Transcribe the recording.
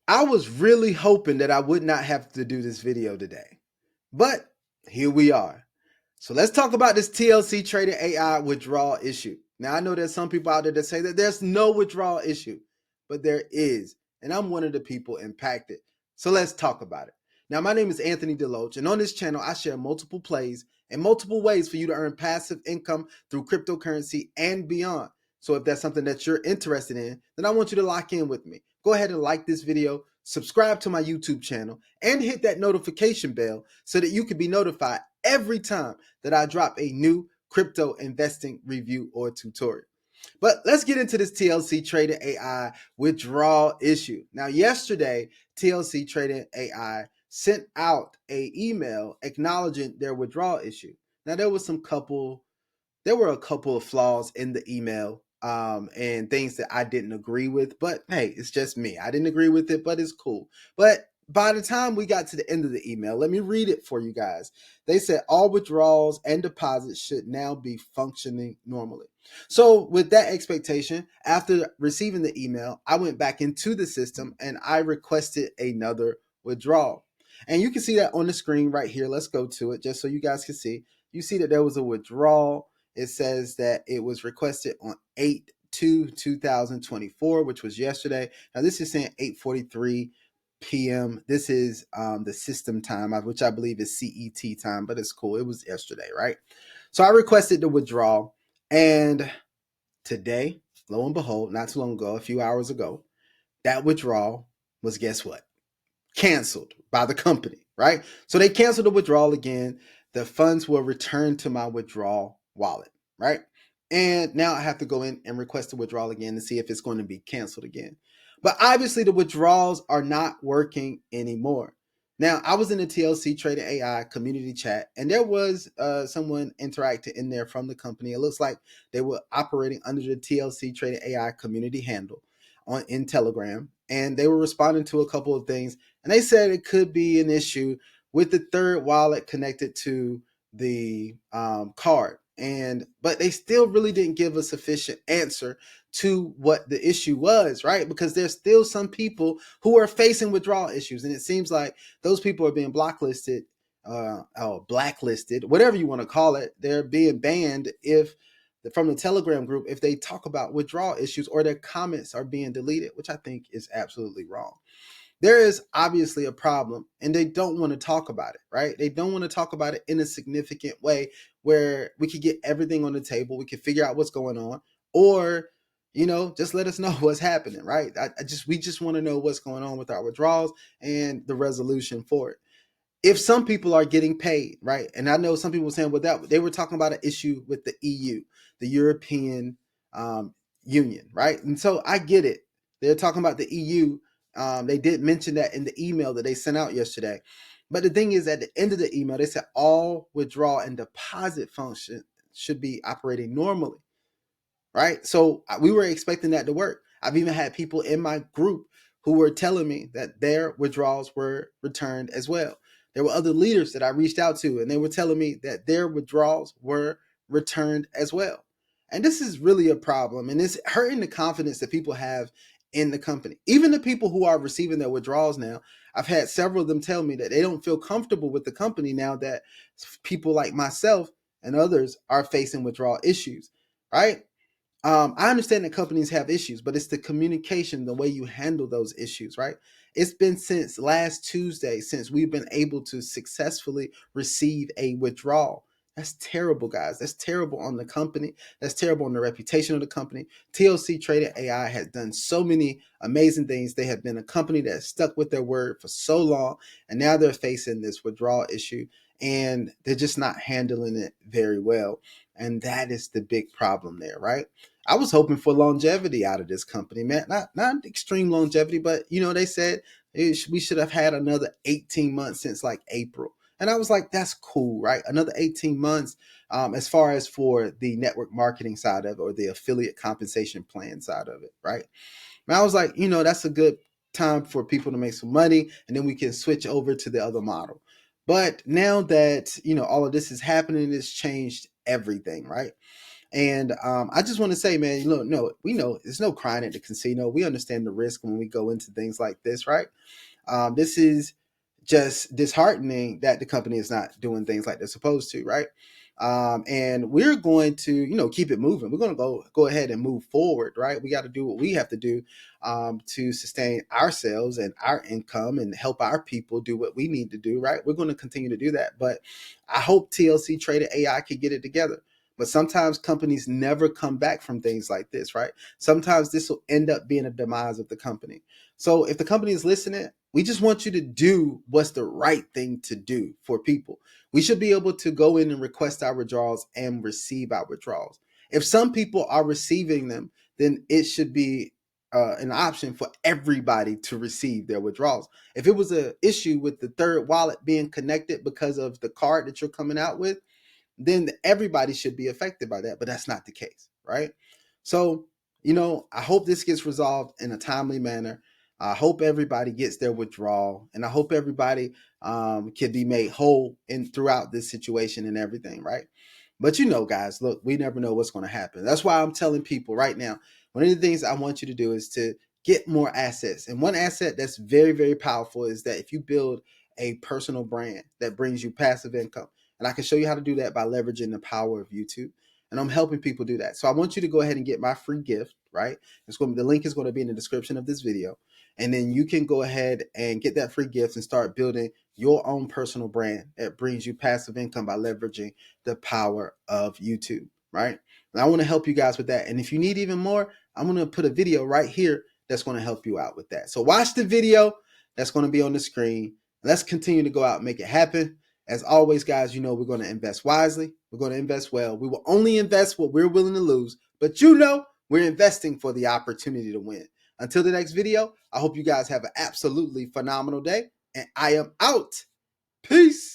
I was really hoping that I would not have to do this video today, but here we are. So let's talk about this TLC Trading AI withdrawal issue. Now, I know there's some people out there that say that there's no withdrawal issue, but there is, and I'm one of the people impacted. So let's talk about it. Now, my name is Anthony Deloach, and on this channel, I share multiple plays and multiple ways for you to earn passive income through cryptocurrency and beyond. So if that's something that you're interested in, then I want you to lock in with me. Go ahead and like this video, subscribe to my YouTube channel, and hit that notification bell so that you can be notified every time that I drop a new crypto investing review or tutorial. But let's get into this TLC Trading AI withdrawal issue. Now, yesterday, TLC Trading AI sent out an email acknowledging their withdrawal issue. Now, there were a couple of flaws in the email and things that I didn't agree with, but hey, it's just me. I didn't agree with it, but it's cool. But by the time we got to the end of the email, let me read it for you guys. They said all withdrawals and deposits should now be functioning normally. So with that expectation, after receiving the email, I went back into the system and I requested another withdrawal. And you can see that on the screen right here. Let's go to it just so you guys can see. You see that there was a withdrawal. It says that it was requested on 8/2/2024, which was yesterday. Now this is saying 8:43 p.m. This is the system time, which I believe is CET time, but it's cool. It was yesterday, right? So I requested the withdrawal, and today, lo and behold, not too long ago, a few hours ago, that withdrawal was, guess what? Canceled by the company, right? So they canceled the withdrawal again. The funds were returned to my withdrawal wallet, right? And now I have to go in and request a withdrawal again to see if it's going to be canceled again. But obviously the withdrawals are not working anymore. Now, I was in the TLC Trading AI community chat, and there was someone interacting in there from the company. It looks like they were operating under the TLC Trading AI community handle in Telegram, and they were responding to a couple of things. And they said it could be an issue with the third wallet connected to the card. But they still really didn't give a sufficient answer to what the issue was, right? Because there's still some people who are facing withdrawal issues, and it seems like those people are being blacklisted, or blacklisted, whatever you want to call it. They're being banned if from the Telegram group if they talk about withdrawal issues, or their comments are being deleted, which I think is absolutely wrong. There is obviously a problem, and they don't want to talk about it, right? They don't want to talk about it in a significant way where we could get everything on the table, we can figure out what's going on, or just let us know what's happening, right? We just want to know what's going on with our withdrawals and the resolution for it. If some people are getting paid, right? And I know some people were saying, well, that they were talking about an issue with the EU, the European Union, right? And so I get it. They're talking about the EU. They did mention that in the email that they sent out yesterday. But the thing is, at the end of the email, they said all withdrawal and deposit function should be operating normally, right? So we were expecting that to work. I've even had people in my group who were telling me that their withdrawals were returned as well. There were other leaders that I reached out to, and they were telling me that their withdrawals were returned as well. And this is really a problem, and it's hurting the confidence that people have in the company. Even the people who are receiving their withdrawals now, I've had several of them tell me that they don't feel comfortable with the company now that people like myself and others are facing withdrawal issues, right? I understand that companies have issues, but it's the communication, the way you handle those issues, right? It's been since last Tuesday since we've been able to successfully receive a withdrawal. That's terrible, guys. That's terrible on the company. That's terrible on the reputation of the company. TLC Trading AI has done so many amazing things. They have been a company that has stuck with their word for so long, and now they're facing this withdrawal issue, and they're just not handling it very well. And that is the big problem there, right? I was hoping for longevity out of this company, man. Not extreme longevity, but they said we should have had another 18 months since like April. And I was like, that's cool, right? Another 18 months as far as for the network marketing side of it, or the affiliate compensation plan side of it, right? And I was like, that's a good time for people to make some money, and then we can switch over to the other model. But now that, all of this is happening, it's changed everything, right? And I just want to say, man, look, no, we know there's no crying at the casino. We understand the risk when we go into things like this, right? This is just disheartening that the company is not doing things like they're supposed to, right? And we're going to, keep it moving. We're going to go ahead and move forward, right? We got to do what we have to do to sustain ourselves and our income and help our people do what we need to do, right? We're going to continue to do that. But I hope TLC Trading AI can get it together. But sometimes companies never come back from things like this, right? Sometimes this will end up being a demise of the company. So if the company is listening, we just want you to do what's the right thing to do for people. We should be able to go in and request our withdrawals and receive our withdrawals. If some people are receiving them, then it should be an option for everybody to receive their withdrawals. If it was an issue with the third wallet being connected because of the card that you're coming out with, then everybody should be affected by that. But that's not the case, right? So, I hope this gets resolved in a timely manner. I hope everybody gets their withdrawal, and I hope everybody can be made whole in throughout this situation and everything, right? But guys, look, we never know what's going to happen. That's why I'm telling people right now, one of the things I want you to do is to get more assets. And one asset that's very, very powerful is that if you build a personal brand that brings you passive income, and I can show you how to do that by leveraging the power of YouTube. And I'm helping people do that. So I want you to go ahead and get my free gift, right? The link is going to be in the description of this video. And then you can go ahead and get that free gift and start building your own personal brand that brings you passive income by leveraging the power of YouTube, right? And I want to help you guys with that. And if you need even more, I'm going to put a video right here that's going to help you out with that. So watch the video that's going to be on the screen. Let's continue to go out and make it happen. As always, guys, we're going to invest wisely. We're going to invest well. We will only invest what we're willing to lose. But we're investing for the opportunity to win. Until the next video, I hope you guys have an absolutely phenomenal day. And I am out. Peace.